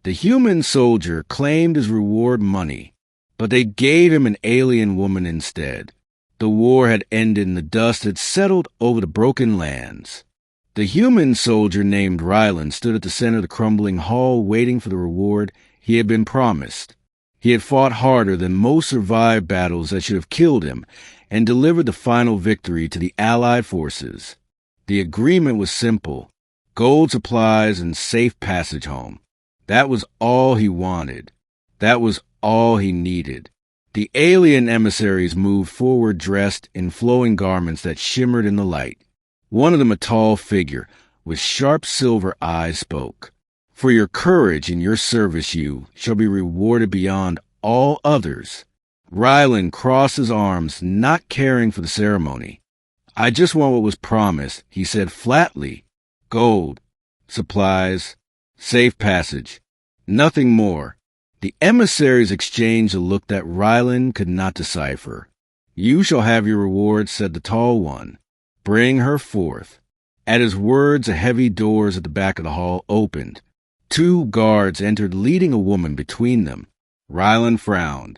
The human soldier claimed his reward money, but they gave him an alien woman instead. The war had ended and the dust had settled over the broken lands. The human soldier named Rylan stood at the center of the crumbling hall waiting for the reward he had been promised. He had fought harder than most survived battles that should have killed him and delivered the final victory to the Allied forces. The agreement was simple: gold supplies and safe passage home. That was all he wanted. That was all he needed. The alien emissaries moved forward dressed in flowing garments that shimmered in the light. One of them, a tall figure with sharp silver eyes, spoke. For your courage and your service you shall be rewarded beyond all others. Rylan crossed his arms, not caring for the ceremony. I just want what was promised, he said flatly. Gold, supplies, safe passage. Nothing more. The emissaries exchanged a look that Rylan could not decipher. You shall have your reward, said the tall one. Bring her forth. At his words, the heavy doors at the back of the hall opened. 2 guards entered, leading a woman between them. Rylan frowned.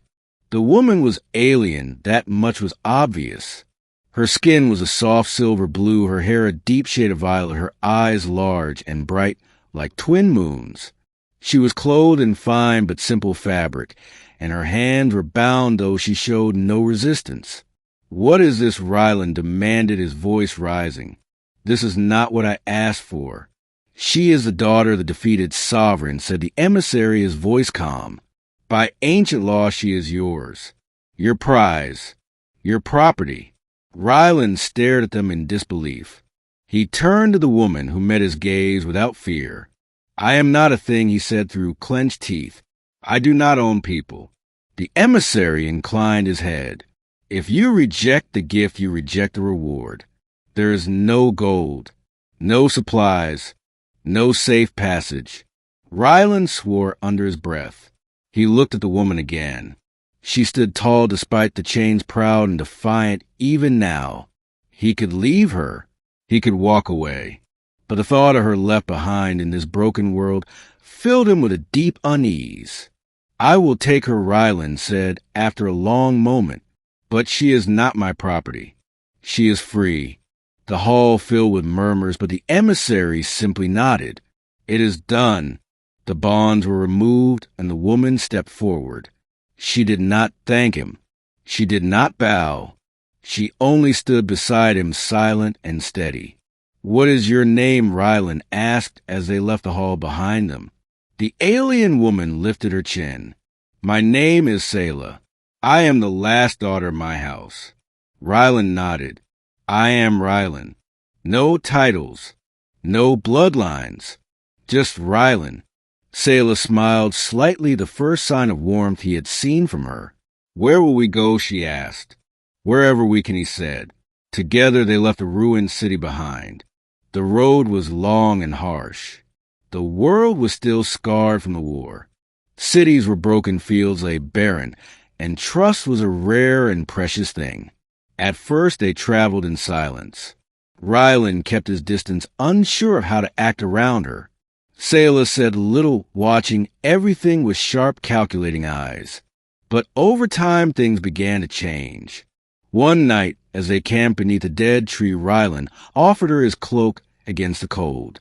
The woman was alien, that much was obvious. Her skin was a soft silver blue, her hair a deep shade of violet, her eyes large and bright like twin moons. She was clothed in fine but simple fabric, and her hands were bound, though she showed no resistance. What is this? Rylan demanded, his voice rising. This is not what I asked for. She is the daughter of the defeated sovereign, said the emissary, his voice calm. By ancient law she is yours. Your prize. Your property. Rylan stared at them in disbelief. He turned to the woman, who met his gaze without fear. I am not a thing, he said through clenched teeth. I do not own people. The emissary inclined his head. If you reject the gift, you reject the reward. There is no gold, no supplies, no safe passage. Rylan swore under his breath. He looked at the woman again. She stood tall despite the chains, proud and defiant even now. He could leave her. He could walk away. But the thought of her left behind in this broken world filled him with a deep unease. I will take her, Rylan said after a long moment, but she is not my property. She is free. The hall filled with murmurs, but the emissary simply nodded. It is done. The bonds were removed, and the woman stepped forward. She did not thank him. She did not bow. She only stood beside him, silent and steady. What is your name? Rylan asked as they left the hall behind them. The alien woman lifted her chin. My name is Saela. I am the last daughter of my house. Rylan nodded. I am Rylan. No titles. No bloodlines. Just Rylan. Saela smiled slightly, the first sign of warmth he had seen from her. Where will we go? She asked. Wherever we can, he said. Together they left the ruined city behind. The road was long and harsh. The world was still scarred from the war. Cities were broken, fields lay barren, and trust was a rare and precious thing. At first they traveled in silence. Rylan kept his distance, unsure of how to act around her. Saela said little, watching everything with sharp, calculating eyes. But over time things began to change. One night, as they camped beneath a dead tree, Rylan offered her his cloak against the cold.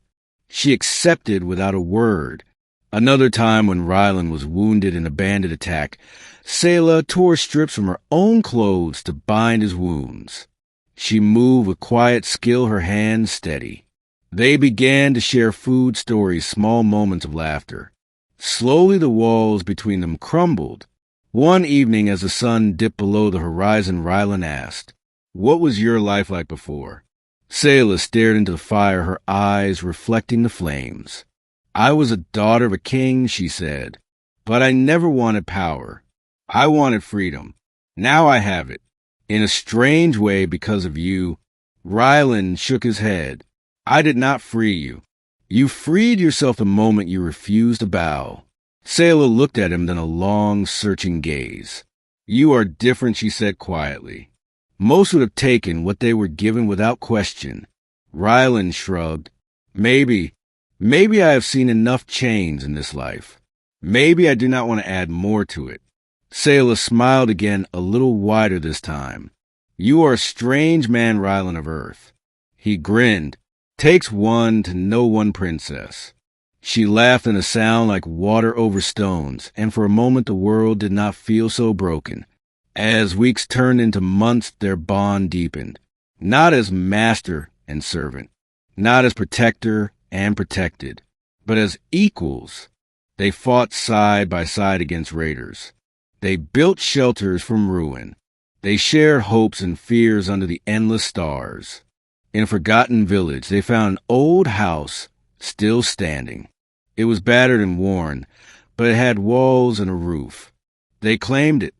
She accepted without a word. Another time, when Rylan was wounded in a bandit attack, Saela tore strips from her own clothes to bind his wounds. She moved with quiet skill, her hands steady. They began to share food, stories, small moments of laughter. Slowly the walls between them crumbled. One evening, as the sun dipped below the horizon, Rylan asked, What was your life like before? Saela stared into the fire, her eyes reflecting the flames. I was a daughter of a king, she said, but I never wanted power. I wanted freedom. Now I have it. In a strange way, because of you. Rylan shook his head. I did not free you. You freed yourself the moment you refused to bow. Saela looked at him, then a long, searching gaze. You are different, she said quietly. Most would have taken what they were given without question. Rylan shrugged. Maybe I have seen enough change in this life. Maybe I do not want to add more to it. Saela smiled again, a little wider this time. You are a strange man, Rylan of Earth. He grinned. Takes one to know one princess. She laughed in a sound like water over stones, and for a moment the world did not feel so broken. As weeks turned into months, their bond deepened. Not as master and servant, not as protector and protected, but as equals. They fought side by side against raiders. They built shelters from ruin. They shared hopes and fears under the endless stars. In a forgotten village, they found an old house still standing. It was battered and worn, but it had walls and a roof. They claimed it,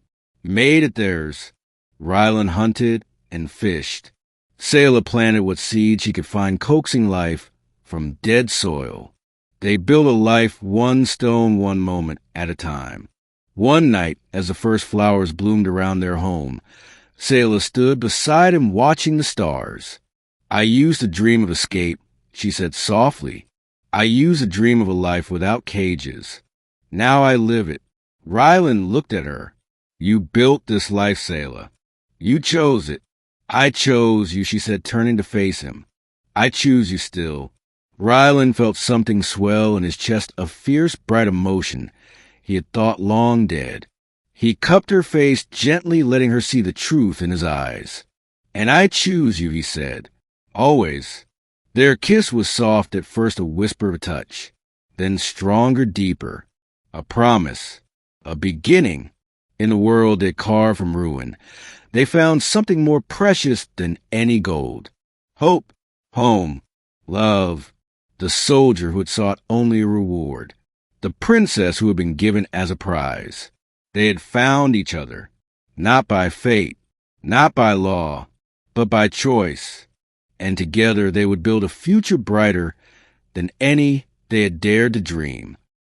made it theirs. Rylan hunted and fished. Saela planted what seed she could find, coaxing life from dead soil. They built a life one stone, one moment at a time. One night, as the first flowers bloomed around their home, Saela stood beside him watching the stars. I used to dream of escape, she said softly. I used to dream of a life without cages. Now I live it. Rylan looked at her. You built this life, Saela. You chose it. I chose you, she said, turning to face him. I choose you still. Rylan felt something swell in his chest, a fierce, bright emotion he had thought long dead. He cupped her face, gently letting her see the truth in his eyes. And I choose you, he said. Always. Their kiss was soft, at first a whisper of a touch, then stronger, deeper. A promise. A beginning. In the world they carved from ruin, they found something more precious than any gold. Hope, home, love, the soldier who had sought only a reward, the princess who had been given as a prize. They had found each other, not by fate, not by law, but by choice. And together they would build a future brighter than any they had dared to dream.